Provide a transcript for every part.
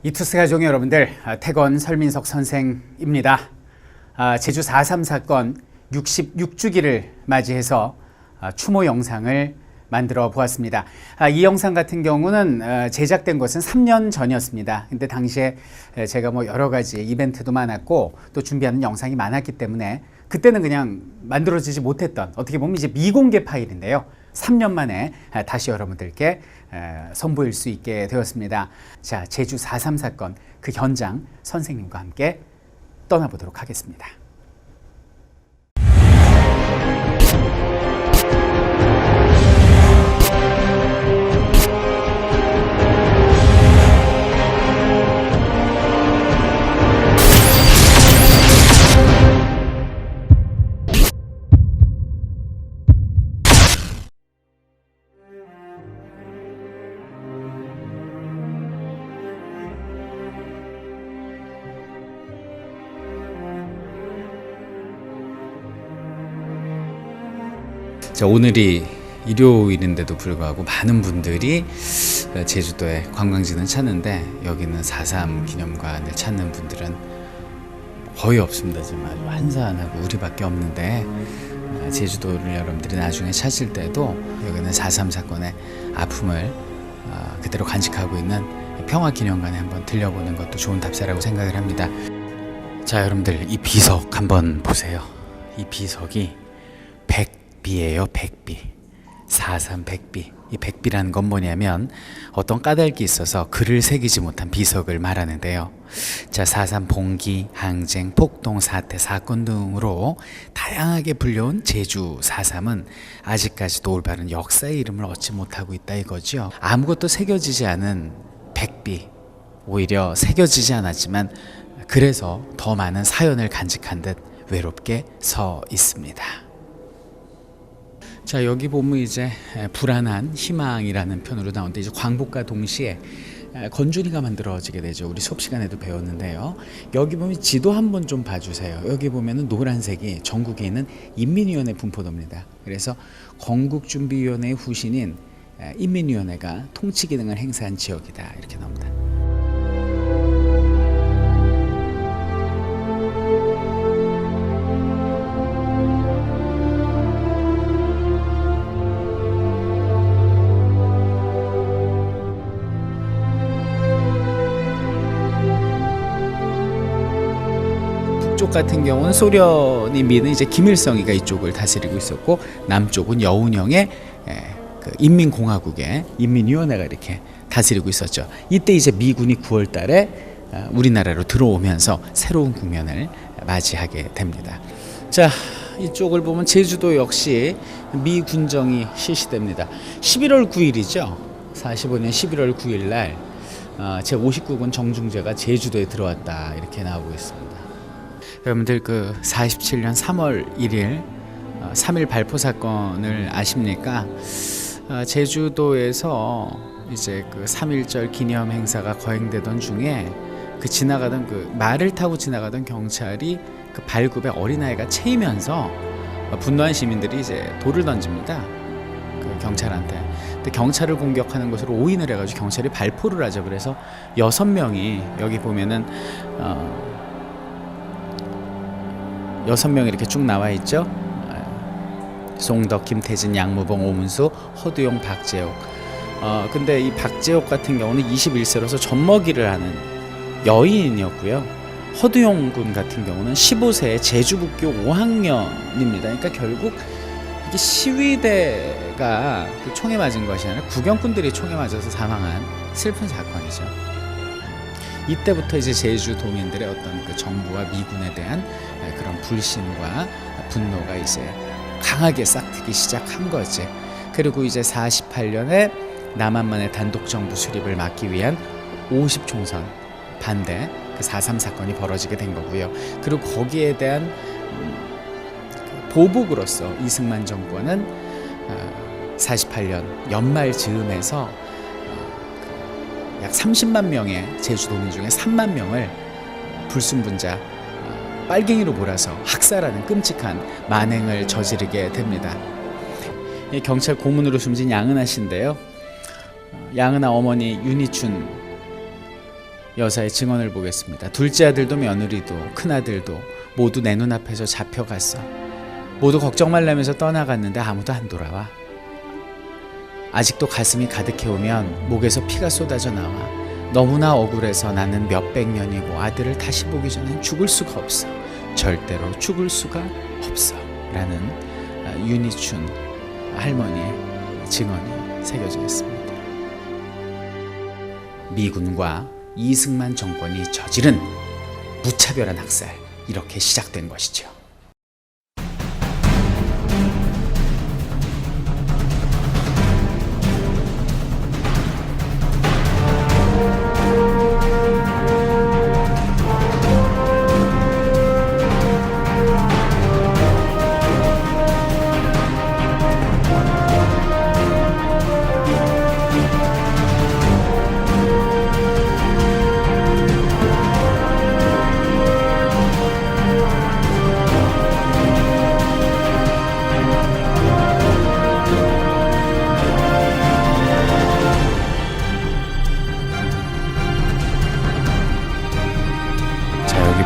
이투스 가족 여러분들, 태건 설민석 선생입니다. 제주 4.3 사건 66주기를 맞이해서 추모 영상을 만들어 보았습니다. 이 영상 같은 경우는 제작된 것은 3년 전이었습니다. 근데 당시에 제가 여러 가지 이벤트도 많았고 또 준비하는 영상이 많았기 때문에 그때는 그냥 만들어지지 못했던, 어떻게 보면 이제 미공개 파일인데요. 3년 만에 다시 여러분들께 선보일 수 있게 되었습니다. 자, 제주 4.3 사건 그 현장 선생님과 함께 떠나보도록 하겠습니다. 자, 오늘이 일요일인데도 불구하고 많은 분들이 제주도에 관광지는 찾는데 여기는 4.3 기념관을 찾는 분들은 거의 없습니다. 지금 아주 한산하고 우리밖에 없는데 제주도를 여러분들이 나중에 찾을 때도 여기는 4.3 사건의 아픔을 그대로 간직하고 있는 평화기념관에 한번 들려보는 것도 좋은 답사라고 생각을 합니다. 자, 여러분들 이 비석 한번 보세요. 이 비석이 백비예요. 백비. 4.3 백비. 이 백비라는 건 뭐냐면 어떤 까닭이 있어서 글을 새기지 못한 비석을 말하는데요. 자, 4.3 봉기, 항쟁, 폭동, 사태, 사건 등으로 다양하게 불려온 제주 4.3은 아직까지도 올바른 역사의 이름을 얻지 못하고 있다 이거죠. 아무것도 새겨지지 않은 백비, 오히려 새겨지지 않았지만 그래서 더 많은 사연을 간직한 듯 외롭게 서 있습니다. 자, 여기 보면 이제 불안한 희망이라는 편으로 나오는데 이제 광복과 동시에 건준이가 만들어지게 되죠. 우리 수업 시간에도 배웠는데요. 여기 보면 지도 한번 좀 봐주세요. 여기 보면은 노란색이 전국에 있는 인민위원회 분포도입니다. 그래서 건국준비위원회의 후신인 인민위원회가 통치 기능을 행사한 지역이다 이렇게 나옵니다. 북쪽 같은 경우는 소련이 미는 이제 김일성이가 이쪽을 다스리고 있었고 남쪽은 여운형의 그 인민공화국의 인민위원회가 이렇게 다스리고 있었죠. 이때 이제 미군이 9월달에 우리나라로 들어오면서 새로운 국면을 맞이하게 됩니다. 자, 이쪽을 보면 제주도 역시 미 군정이 실시됩니다. 11월 9일이죠. 45년 11월 9일 날 제59군 정중재가 제주도에 들어왔다 이렇게 나오고 있습니다. 여러분들 그 47년 3월 1일 3.1 발포 사건을 아십니까? 제주도에서 이제 그 3.1절 기념 행사가 거행되던 중에 그 지나가던 그 말을 타고 지나가던 경찰이 그 발굽에 어린아이가 채이면서 분노한 시민들이 이제 돌을 던집니다. 그 경찰한테. 근데 경찰을 공격하는 것으로 오인을 해가지고 경찰이 발포를 하죠. 그래서 6명이 여기 보면은 6명 이렇게 쭉 나와 있죠. 송덕, 김태진, 양무봉, 오문수, 허두용, 박재옥. 근데 이 박재옥 같은 경우는 21세로서 젖먹이를 하는 여인이었고요. 허두용 군 같은 경우는 15세의 제주북교 5학년입니다. 그러니까 결국 이게 시위대가 총에 맞은 것이 아니라 구경꾼들이 총에 맞아서 사망한 슬픈 사건이죠. 이때부터 이제 제주도민들의 어떤 그 정부와 미군에 대한 그런 불신과 분노가 이제 강하게 싹트기 시작한 거지. 그리고 이제 48년에 남한만의 단독 정부 수립을 막기 위한 50총선 반대 그 4.3 사건이 벌어지게 된 거고요. 그리고 거기에 대한 보복으로서 이승만 정권은 48년 연말 즈음에서 약 30만 명의 제주도민 중에 3만 명을 불순분자 빨갱이로 몰아서 학살하는 끔찍한 만행을 저지르게 됩니다. 경찰 고문으로 숨진 양은아 씨인데요. 양은아 어머니 윤희춘 여사의 증언을 보겠습니다. 둘째 아들도 며느리도 큰아들도 모두 내 눈앞에서 잡혀갔어. 모두 걱정 말라면서 떠나갔는데 아무도 안 돌아와. 아직도 가슴이 가득해오면 목에서 피가 쏟아져 나와. 너무나 억울해서 나는 몇백 년이고 아들을 다시 보기 전엔 죽을 수가 없어. 절대로 죽을 수가 없어. 라는 윤희춘 할머니의 증언이 새겨져 있습니다. 미군과 이승만 정권이 저지른 무차별한 학살, 이렇게 시작된 것이죠.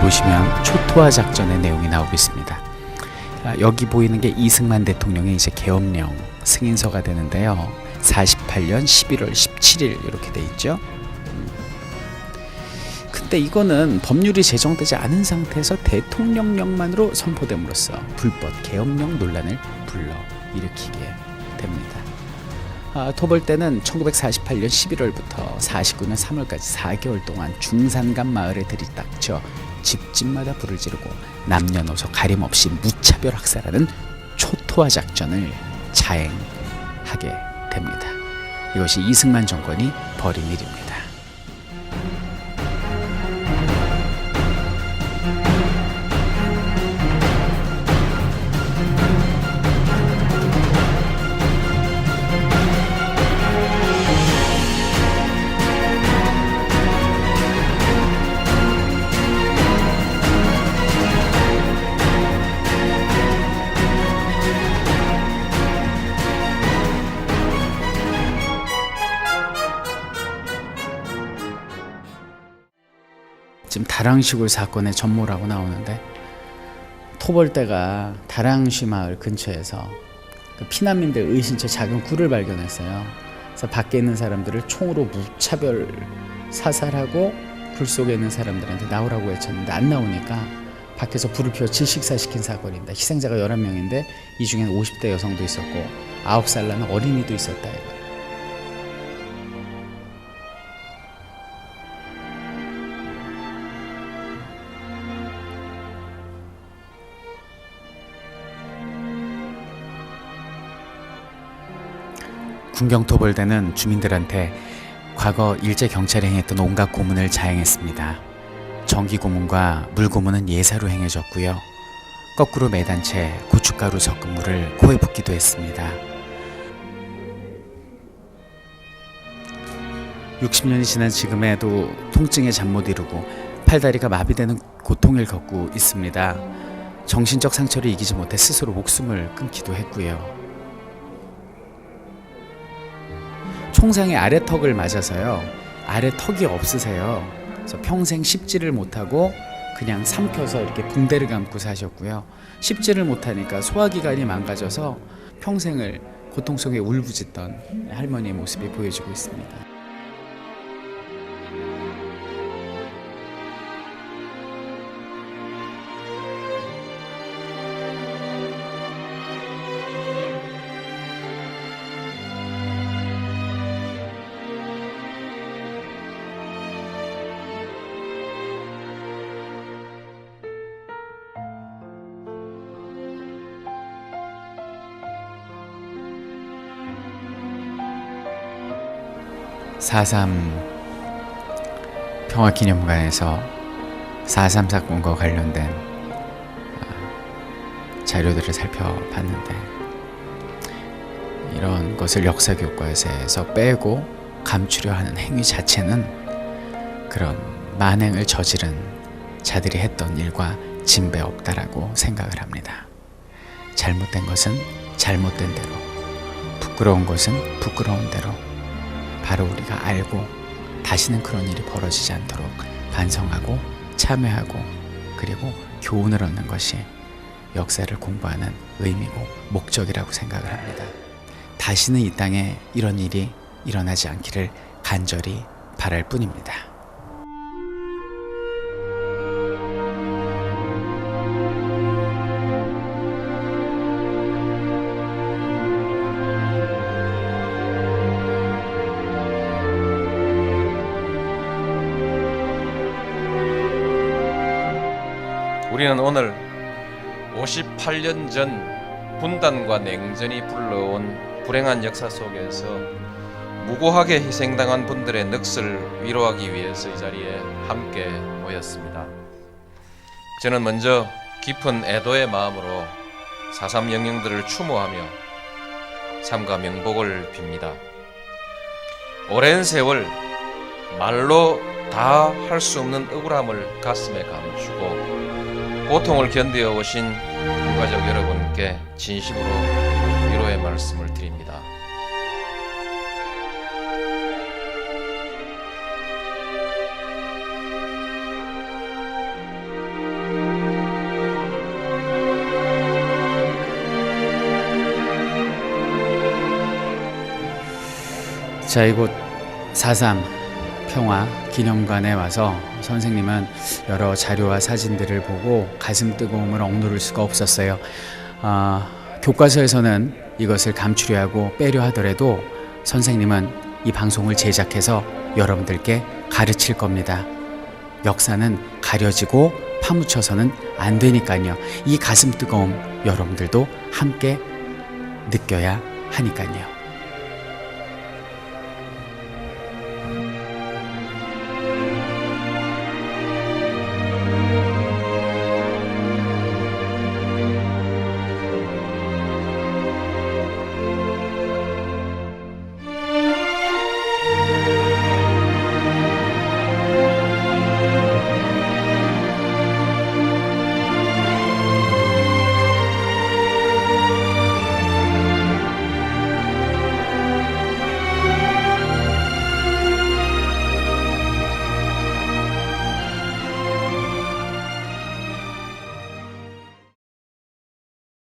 보시면 초토화 작전의 내용이 나오고 있습니다. 여기 보이는 게 이승만 대통령의 이제 계엄령 승인서가 되는데요. 48년 11월 17일 이렇게 돼 있죠. 근데 이거는 법률이 제정되지 않은 상태에서 대통령령만으로 선포됨으로써 불법 계엄령 논란을 불러일으키게 됩니다. 토벌대는 1948년 11월부터 49년 3월까지 4개월 동안 중산간 마을에 들이닥쳐 집집마다 불을 지르고 남녀노소 가림없이 무차별 학살하는 초토화 작전을 자행하게 됩니다. 이것이 이승만 정권이 벌인 일입니다. 지금 다랑시골 사건의 전모라고 나오는데, 토벌대가 다랑시 마을 근처에서 그 피난민들 의신처 작은 굴을 발견했어요. 그래서 밖에 있는 사람들을 총으로 무차별 사살하고 굴 속에 있는 사람들한테 나오라고 외쳤는데 안 나오니까 밖에서 불을 피워 질식사시킨 사건입니다. 희생자가 11명인데 이 중에는 50대 여성도 있었고 9살 나는 어린이도 있었다 이거예요. 군경토벌대는 주민들한테 과거 일제 경찰이 행했던 온갖 고문을 자행했습니다. 전기 고문과 물 고문은 예사로 행해졌고요. 거꾸로 매단 채 고춧가루 섞은 물을 코에 붓기도 했습니다. 60년이 지난 지금에도 통증에 잠 못 이루고 팔다리가 마비되는 고통을 겪고 있습니다. 정신적 상처를 이기지 못해 스스로 목숨을 끊기도 했고요. 총상의 아래턱을 맞아서요. 아래턱이 없으세요. 그래서 평생 씹지를 못하고 그냥 삼켜서 이렇게 붕대를 감고 사셨고요. 씹지를 못하니까 소화기관이 망가져서 평생을 고통 속에 울부짖던 할머니의 모습이 보여지고 있습니다. (4.3) 평화기념관에서 4.3 사건과 관련된 자료들을 살펴봤는데, 이런 것을 역사교과서에서 빼고 감추려 하는 행위 자체는 그런 만행을 저지른 자들이 했던 일과 진배 없다라고 생각을 합니다. 잘못된 것은 잘못된 대로, 부끄러운 것은 부끄러운 대로 바로 우리가 알고 다시는 그런 일이 벌어지지 않도록 반성하고 참회하고 그리고 교훈을 얻는 것이 역사를 공부하는 의미고 목적이라고 생각을 합니다. 다시는 이 땅에 이런 일이 일어나지 않기를 간절히 바랄 뿐입니다. 우리는 오늘 58년 전 분단과 냉전이 불러온 불행한 역사 속에서 무고하게 희생당한 분들의 넋을 위로하기 위해서 이 자리에 함께 모였습니다. 저는 먼저 깊은 애도의 마음으로 4.3 영령들을 추모하며 삼가 명복을 빕니다. 오랜 세월 말로 다 할 수 없는 억울함을 가슴에 감추고 고통을 견뎌 오신 유가족 여러분께 진심으로 위로의 말씀을 드립니다. 자, 이곳 4.3 평화 기념관에 와서 선생님은 여러 자료와 사진들을 보고 가슴 뜨거움을 억누를 수가 없었어요. 교과서에서는 이것을 감추려 하고 빼려 하더라도 선생님은 이 방송을 제작해서 여러분들께 가르칠 겁니다. 역사는 가려지고 파묻혀서는 안 되니까요. 이 가슴 뜨거움 여러분들도 함께 느껴야 하니까요.